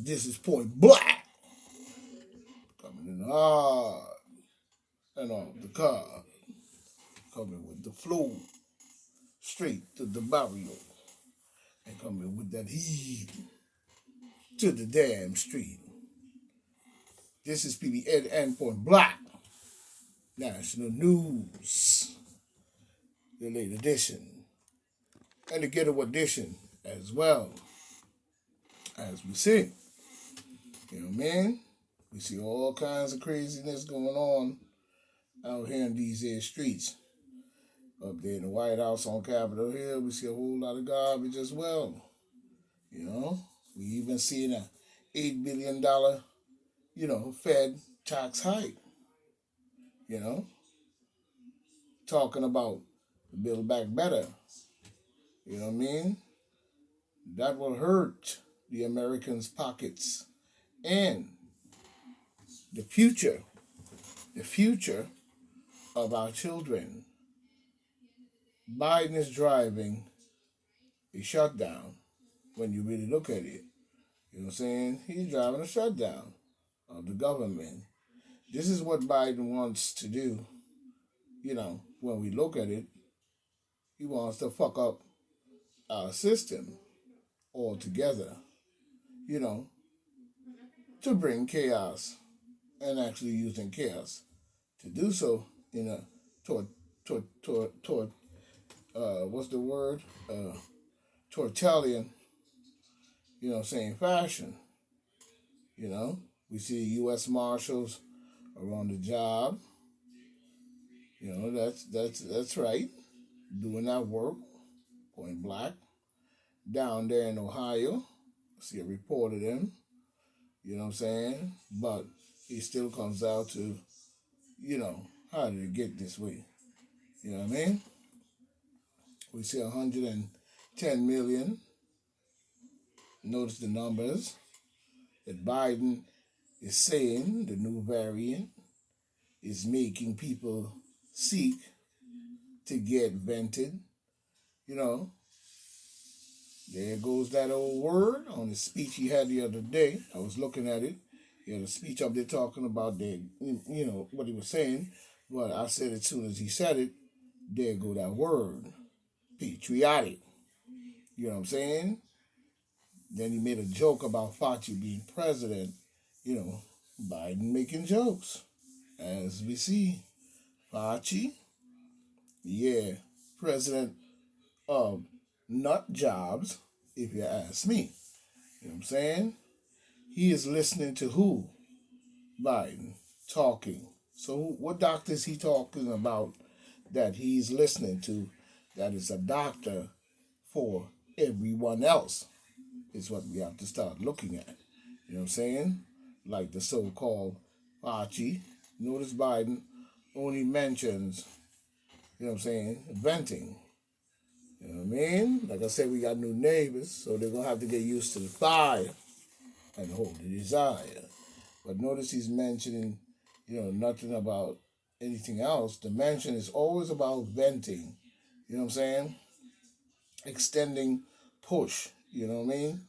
This is Point Black. Coming in hard and off the car. Coming with the flow straight to the barrio. And coming with that heat to the damn street. This is PB Ed and Point Black. National News. The late edition. And the ghetto edition as well. As we see. You know what I mean? We see all kinds of craziness going on out here in these here streets. Up there in the White House on Capitol Hill, we see a whole lot of garbage as well. You know, we even seen a $8 billion, Fed tax hike. You know, talking about Build Back Better. You know what I mean? That will hurt the Americans' pockets and the future of our children. Biden is driving a shutdown when you really look at it. You know what I'm saying? He's driving a shutdown of the government. This is what Biden wants to do. When we look at it, he wants to fuck up our system altogether, to bring chaos and actually using chaos to do so in a what's the word? Totalitarian, fashion. We see U.S. Marshals are on the job. That's right. Doing that work, Point Black. Down there in Ohio, see a report of them. You know what I'm saying? But it still comes out to, how did it get this way? You know what I mean? We see 110 million. Notice the numbers that Biden is saying the new variant is making people seek to get vented. There goes that old word on the speech he had the other day. I was looking at it. He had a speech up there talking about what he was saying. But I said as soon as he said it, there go that word. Patriotic. You know what I'm saying? Then he made a joke about Fauci being president. Biden making jokes. As we see. Fauci, president of nut jobs, if you ask me. You know what I'm saying? He is listening to who? Biden talking. So what doctor is he talking about that he's listening to that is a doctor for everyone else? Is what we have to start looking at. You know what I'm saying? Like the so-called Fauci. Notice Biden only mentions, venting. You know what I mean? Like I said, we got new neighbors, so they're going to have to get used to the fire and hold the desire. But notice he's mentioning, nothing about anything else. The mention is always about venting. You know what I'm saying? Extending push. You know what I mean?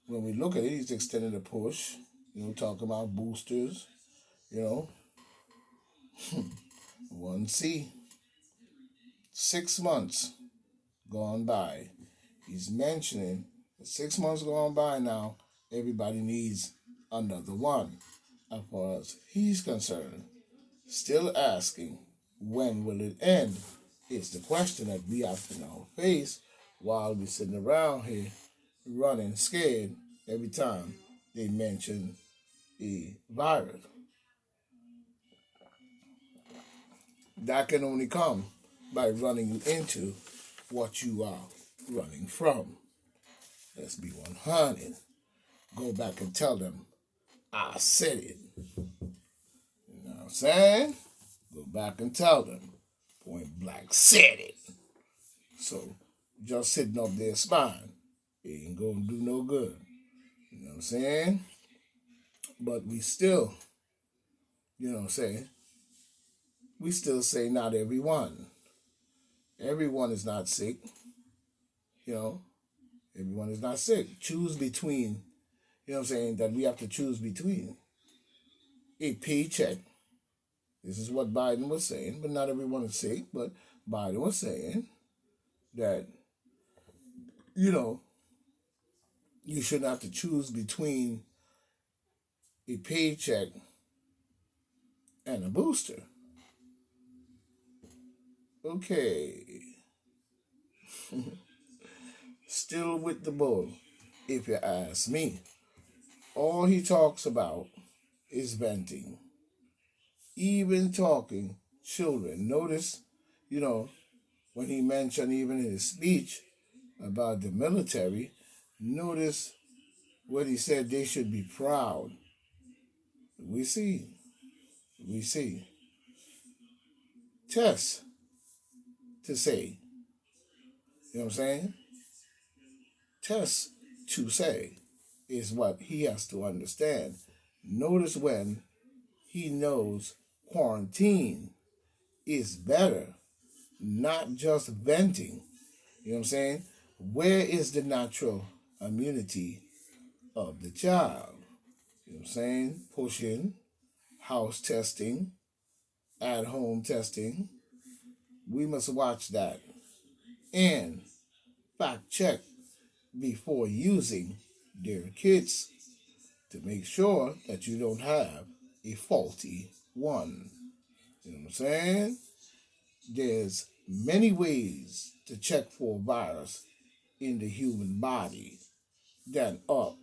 When we look at it, he's extending the push. Talking about boosters. 1C. 6 months gone by. He's mentioning that 6 months gone by now, everybody needs another one. As far as he's concerned, still asking, when will it end? It's the question that we have to now face while we're sitting around here running scared every time they mention a virus. That can only come by running into what you are running from. Let's be 100. Go back and tell them, I said it. You know what I'm saying? Go back and tell them, Point Black said it. So, just sitting up there smiling, it ain't gonna do no good. You know what I'm saying? But we still, we still say not everyone. Everyone is not sick. Everyone is not sick. Choose between, you know what I'm saying, that we have to choose between a paycheck. This is what Biden was saying, but not everyone is saying, but Biden was saying that, you know, you shouldn't have to choose between a paycheck and a booster. Okay. Still with the bull, if you ask me. All he talks about is venting. Even talking children. Notice, you know, when he mentioned even in his speech about the military, notice what he said they should be proud. We see. We see. Test to say. You know what I'm saying? Test to say is what he has to understand. Notice when he knows quarantine is better, not just venting. You know what I'm saying? Where is the natural immunity of the child? You know what I'm saying? Pushing, house testing, at home testing. We must watch that and fact check before using their kits to make sure that you don't have a faulty one. You know what I'm saying? There's many ways to check for a virus in the human body than up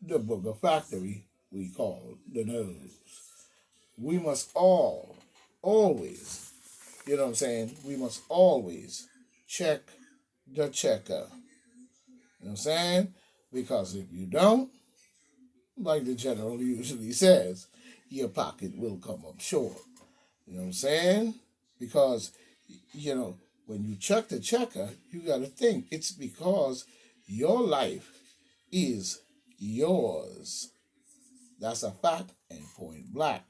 the booger factory we call the nose. We must always, you know what I'm saying? We must always check the checker. You know what I'm saying? Because if you don't, like the general usually says, your pocket will come up short. You know what I'm saying? Because, you know, when you check the checker, you got to think it's because your life is yours. That's a fact and point blank.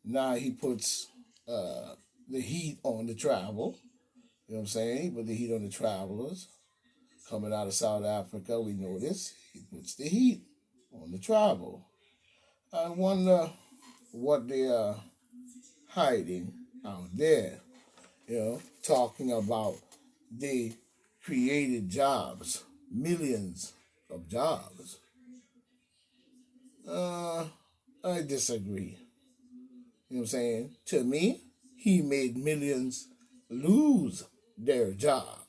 Now he puts the heat on the travel. You know what I'm saying? He put the heat on the travelers. Coming out of South Africa, we know this. He puts the heat on the travel. I wonder what they are hiding out there. You know, talking about they created jobs, millions of jobs. Uh, I disagree. You know what I'm saying? To me, he made millions lose their job.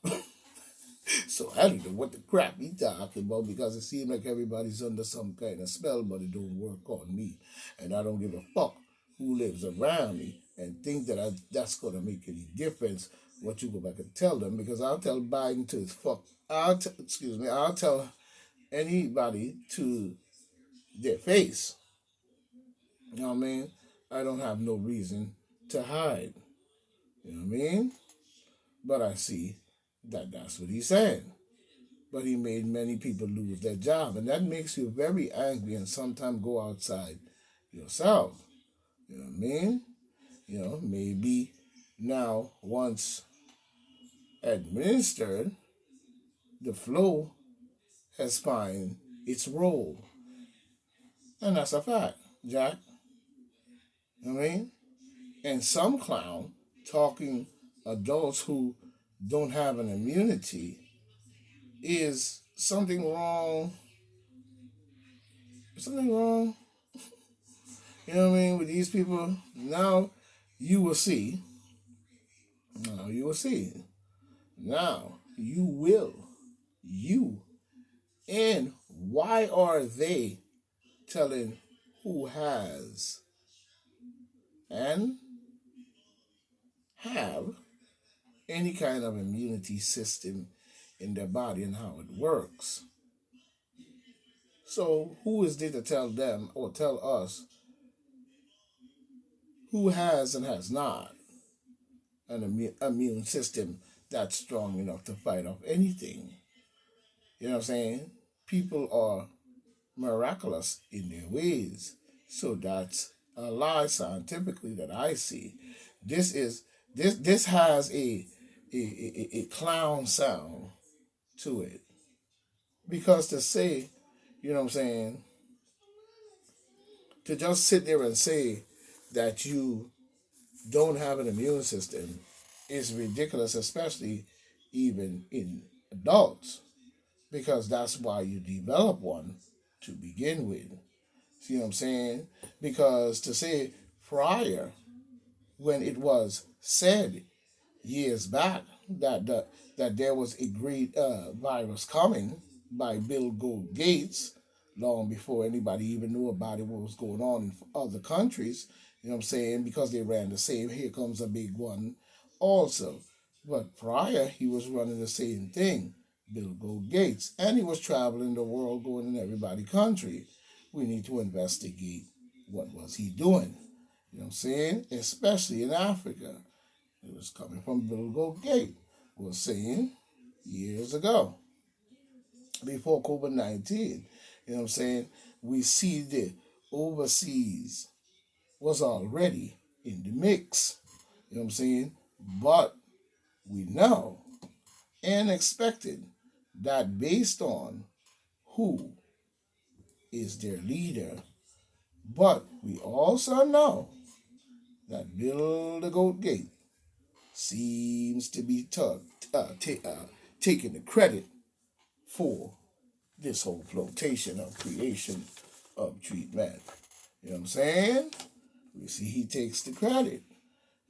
So I don't know what the crap he talking about because it seems like everybody's under some kind of spell, but it don't work on me. And I don't give a fuck who lives around me and think that that's going to make any difference what you go back and tell them because I'll tell Biden to his fuck. I'll tell anybody to their face. You know what I mean? I don't have no reason to hide. You know what I mean? But I see that that's what he's saying. But he made many people lose their job. And that makes you very angry and sometimes go outside yourself. You know what I mean? You know, maybe now once administered, the flow has found its role. And that's a fact, Jack. You know what I mean? And some clown talking adults who don't have an immunity is something wrong. Something wrong. You know what I mean? With these people, now you will see. Now you will see. Now you will. You. And why are they telling who has and have any kind of immunity system in their body and how it works? So who is there to tell them or tell us who has and has not an immune system that's strong enough to fight off anything? You know what I'm saying? People are miraculous in their ways. So that's a lie scientifically that I see. This is this has a clown sound to it. Because to say, you know what I'm saying, to just sit there and say that you don't have an immune system is ridiculous, especially even in adults, because that's why you develop one to begin with. See what I'm saying? Because to say prior, when it was said years back that there was a great virus coming by Bill Gates, long before anybody even knew about it, what was going on in other countries. You know what I'm saying? Because they ran the same. Here comes a big one, also. But prior, he was running the same thing, Bill Gates, and he was traveling the world, going in everybody's country. We need to investigate what was he doing. You know what I'm saying? Especially in Africa. It was coming from Bill Gates, was saying years ago, before COVID-19. You know what I'm saying? We see the overseas was already in the mix. You know what I'm saying? But we know and expected that based on who is their leader, but we also know that Bill the Goat Gate seems to be taking the credit for this whole flotation of creation of treatment. You know what I'm saying? We see he takes the credit.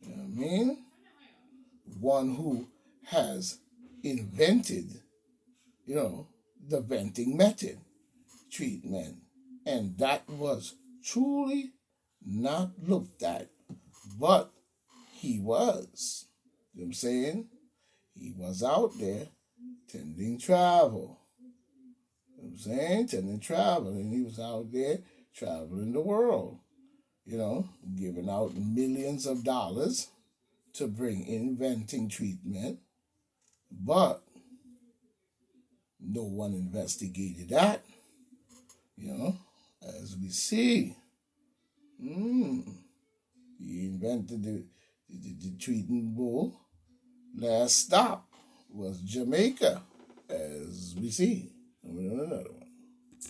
You know what I mean? One who has invented, the venting method treatment. And that was truly not looked at, but he was. You know what I'm saying? He was out there tending travel. You know what I'm saying? Tending travel. And he was out there traveling the world, giving out millions of dollars to bring inventing treatment. But no one investigated that, as we see. He invented the treating bull. Last stop was Jamaica, as we see. Another one.